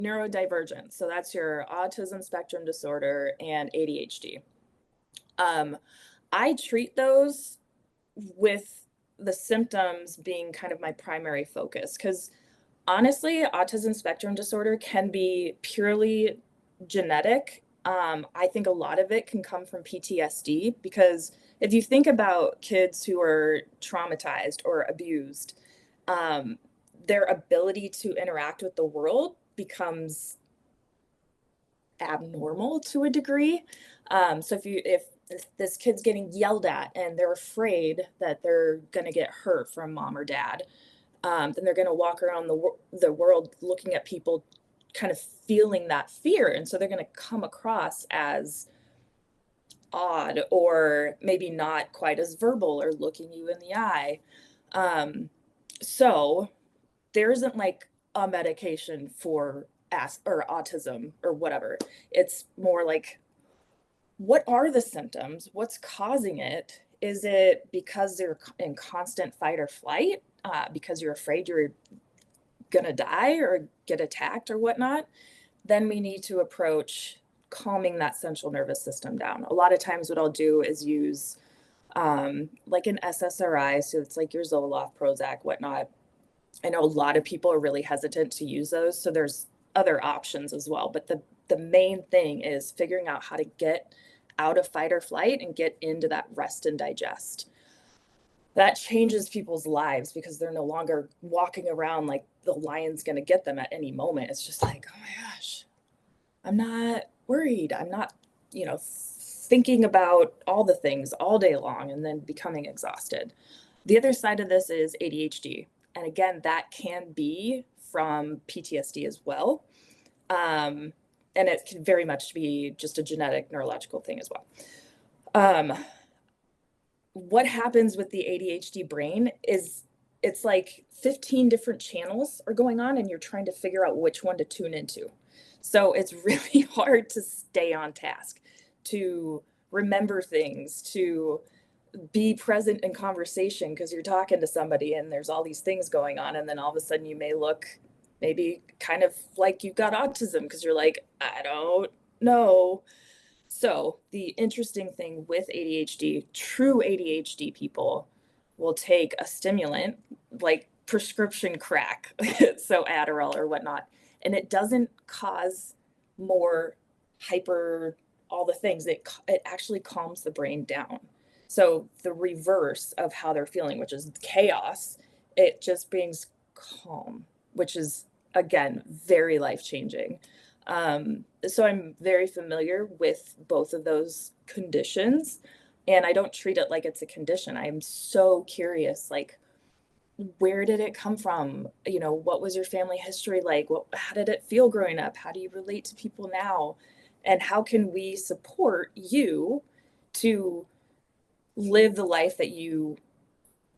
Neurodivergent. So that's your autism spectrum disorder and ADHD. I treat those with the symptoms being kind of my primary focus, because honestly, autism spectrum disorder can be purely genetic. I think a lot of it can come from PTSD, because if you think about kids who are traumatized or abused, their ability to interact with the world becomes abnormal to a degree. So if this kid's getting yelled at and they're afraid that they're going to get hurt from mom or dad, then they're going to walk around the world looking at people, kind of feeling that fear. And so they're going to come across as odd, or maybe not quite as verbal or looking you in the eye. So there isn't like a medication for or autism or whatever. It's more like, what are the symptoms? What's causing it? Is it because they're in constant fight or flight, because you're afraid you're gonna die or get attacked or whatnot? Then we need to approach calming that central nervous system down. A lot of times what I'll do is use like an SSRI, so it's like your Zoloft, Prozac, whatnot. I know a lot of people are really hesitant to use those, so there's other options as well. But the main thing is figuring out how to get out of fight or flight and get into that rest and digest. That changes people's lives, because they're no longer walking around like the lion's going to get them at any moment. It's just like, oh my gosh, I'm not worried. I'm not, thinking about all the things all day long and then becoming exhausted. The other side of this is ADHD. And again, that can be from PTSD as well. And it can very much be just a genetic neurological thing as well. What happens with the ADHD brain is it's like 15 different channels are going on, and you're trying to figure out which one to tune into. So it's really hard to stay on task, to remember things, to be present in conversation, because you're talking to somebody and there's all these things going on, and then all of a sudden you may look maybe kind of like you've got autism, because you're like, I don't know. So the interesting thing with ADHD, true ADHD people will take a stimulant like prescription crack, so Adderall or whatnot, and it doesn't cause more hyper, all the things. It actually calms the brain down. So the reverse of how they're feeling, which is chaos, it just brings calm, which is, again, very life-changing. So I'm very familiar with both of those conditions, and I don't treat it like it's a condition. I'm so curious, like, where did it come from? What was your family history like? How did it feel growing up? How do you relate to people now? And how can we support you to live the life that you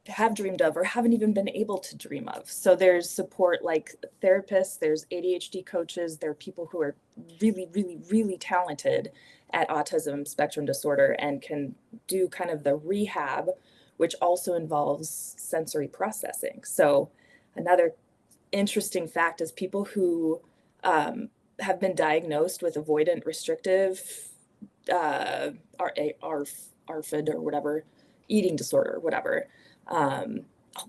have dreamed of or haven't even been able to dream of? So there's support like therapists, there's ADHD coaches, there are people who are really, really, really talented at autism spectrum disorder and can do kind of the rehab, which also involves sensory processing. So another interesting fact is people who have been diagnosed with avoidant restrictive ARFID or whatever, eating disorder, whatever. A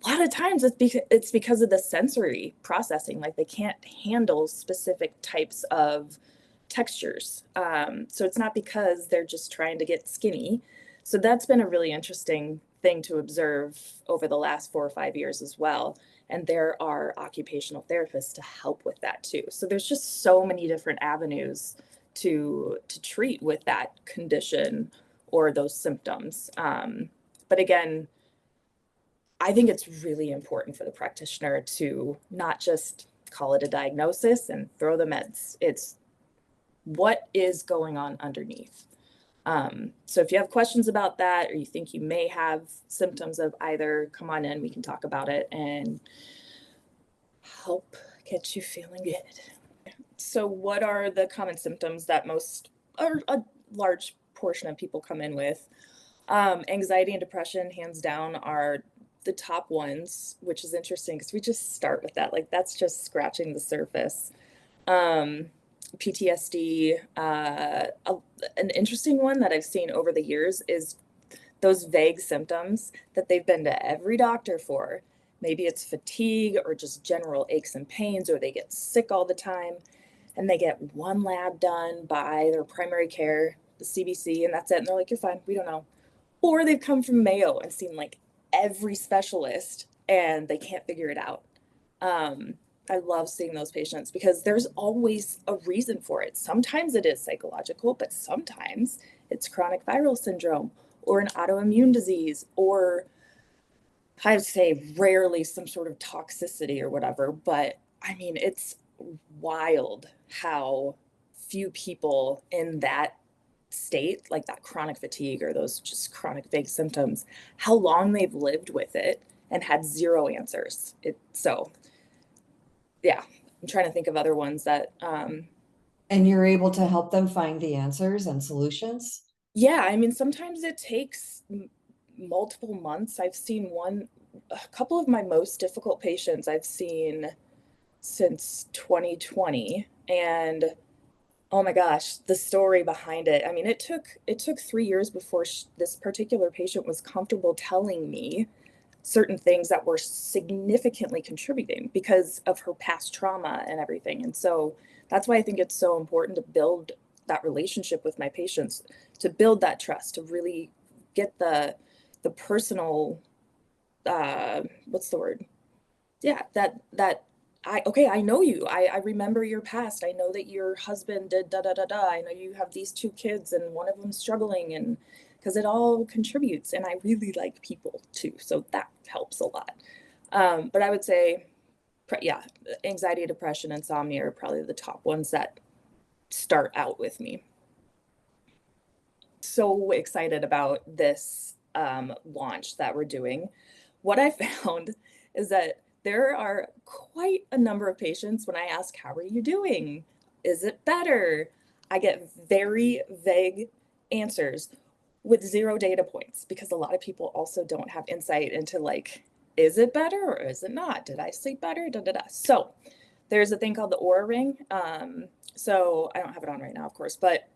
lot of times it's because of the sensory processing, like they can't handle specific types of textures. So it's not because they're just trying to get skinny. So that's been a really interesting thing to observe over the last 4 or 5 years as well. And there are occupational therapists to help with that too. So there's just so many different avenues to treat with that condition or those symptoms. But again, I think it's really important for the practitioner to not just call it a diagnosis and throw the meds. It's what is going on underneath. So if you have questions about that, or you think you may have symptoms of either, come on in, we can talk about it and help get you feeling good. So what are the common symptoms that most, or a large portion of people come in with? Anxiety and depression, hands down, are the top ones, which is interesting because we just start with that. Like, that's just scratching the surface. PTSD. An interesting one that I've seen over the years is those vague symptoms that they've been to every doctor for. Maybe it's fatigue or just general aches and pains, or they get sick all the time and they get one lab done by their primary care, the CBC, and that's it. And they're like, you're fine, we don't know. Or they've come from Mayo and seen like every specialist and they can't figure it out. I love seeing those patients because there's always a reason for it. Sometimes it is psychological, but sometimes it's chronic viral syndrome or an autoimmune disease, or I would say rarely some sort of toxicity or whatever. But I mean, it's wild how few people in that state, like that chronic fatigue or those just chronic vague symptoms, how long they've lived with it and had zero answers. So yeah, I'm trying to think of other ones that And you're able to help them find the answers and solutions? yeah, I mean, sometimes it takes multiple months. I've seen a couple of my most difficult patients I've seen since 2020. And oh my gosh, the story behind it. I mean, it took 3 years before this particular patient was comfortable telling me certain things that were significantly contributing because of her past trauma and everything. And so that's why I think it's so important to build that relationship with my patients, to build that trust, to really get the personal what's the word? Yeah, that I know you. I remember your past. I know that your husband did da da da da. I know you have these two kids and one of them's struggling, and because it all contributes. And I really like people too, so that helps a lot. But I would say, yeah, anxiety, depression, insomnia are probably the top ones that start out with me. So excited about this launch that we're doing. What I found is that there are quite a number of patients when I ask, how are you doing? Is it better? I get very vague answers with zero data points because a lot of people also don't have insight into like, is it better or is it not? Did I sleep better? Da, da, da. So there's a thing called the Aura Ring. So I don't have it on right now, of course, but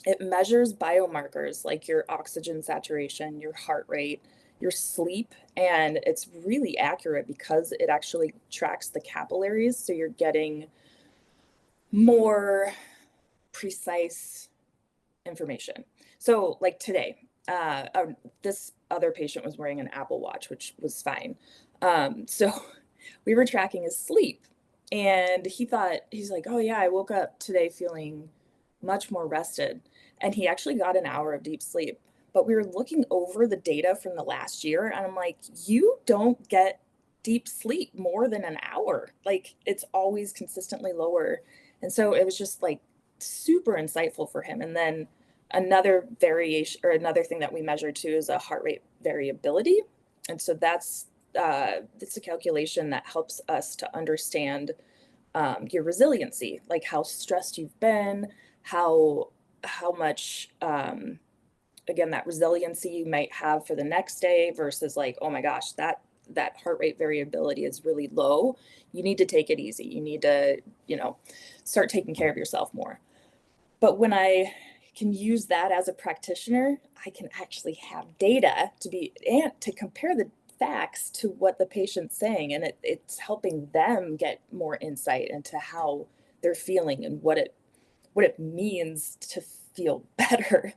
it measures biomarkers like your oxygen saturation, your heart rate, your sleep, and it's really accurate because it actually tracks the capillaries. So you're getting more precise information. So, like today, this other patient was wearing an Apple Watch, which was fine. So we were tracking his sleep, and he's like, oh, yeah, I woke up today feeling much more rested. And he actually got an hour of deep sleep. But we were looking over the data from the last year, and I'm like, you don't get deep sleep more than an hour. Like, it's always consistently lower. And so it was just like super insightful for him. And then another variation, or another thing that we measure too, is a heart rate variability. And so it's a calculation that helps us to understand your resiliency, like how stressed you've been, how much again, that resiliency you might have for the next day versus like, oh my gosh, that heart rate variability is really low. You need to take it easy. You need to, start taking care of yourself more. But when I can use that as a practitioner, I can actually have data and to compare the facts to what the patient's saying. And it's helping them get more insight into how they're feeling and what it means to feel better.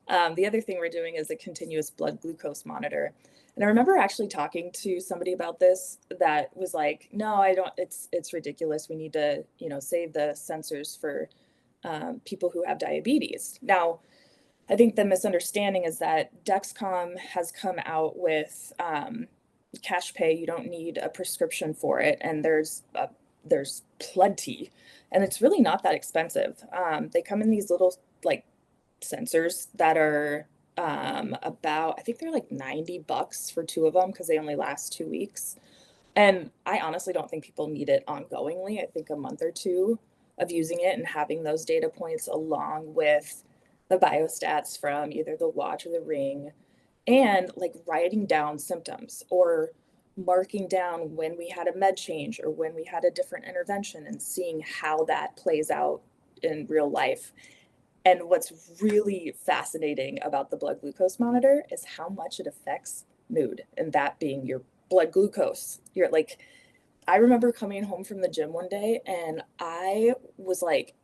The other thing we're doing is a continuous blood glucose monitor. And I remember actually talking to somebody about this that was like, no, I don't, it's ridiculous. We need to, save the sensors for people who have diabetes. Now, I think the misunderstanding is that Dexcom has come out with cash pay. You don't need a prescription for it, and there's plenty, and it's really not that expensive. They come in these little like sensors that are about, I think they're like $90 for two of them because they only last 2 weeks. And I honestly don't think people need it ongoingly. I think a month or two of using it and having those data points along with the biostats from either the watch or the ring, and like writing down symptoms or marking down when we had a med change or when we had a different intervention and seeing how that plays out in real life. And what's really fascinating about the blood glucose monitor is how much it affects mood, and that being your blood glucose. You're like, I remember coming home from the gym one day and I was like,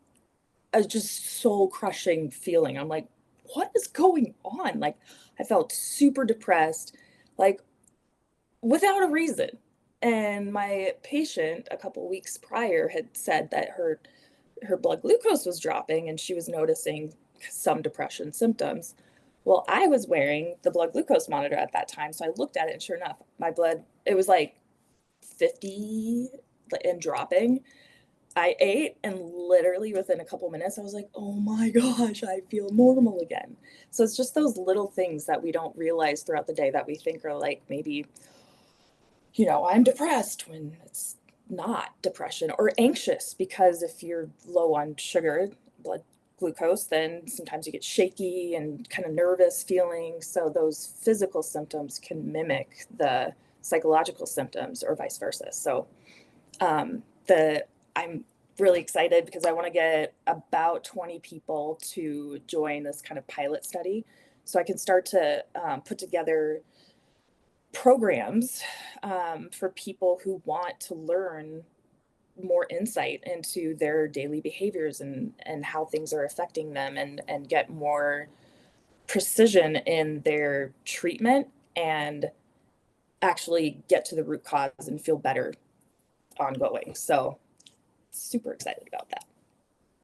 a just soul crushing feeling. I'm like, what is going on? Like, I felt super depressed, like without a reason. And my patient a couple weeks prior had said that her blood glucose was dropping and she was noticing some depression symptoms. Well, I was wearing the blood glucose monitor at that time, so I looked at it and sure enough, my blood, it was like 50 and dropping. I ate and literally within a couple minutes I was like, "Oh my gosh, I feel normal again." So it's just those little things that we don't realize throughout the day that we think are like maybe, I'm depressed when it's not depression, or anxious, because if you're low on sugar, blood glucose, then sometimes you get shaky and kind of nervous feeling. So those physical symptoms can mimic the psychological symptoms or vice versa. So the I'm really excited because I want to get about 20 people to join this kind of pilot study so I can start to put together programs for people who want to learn more insight into their daily behaviors and how things are affecting them, and get more precision in their treatment and actually get to the root cause and feel better ongoing. So super excited about that.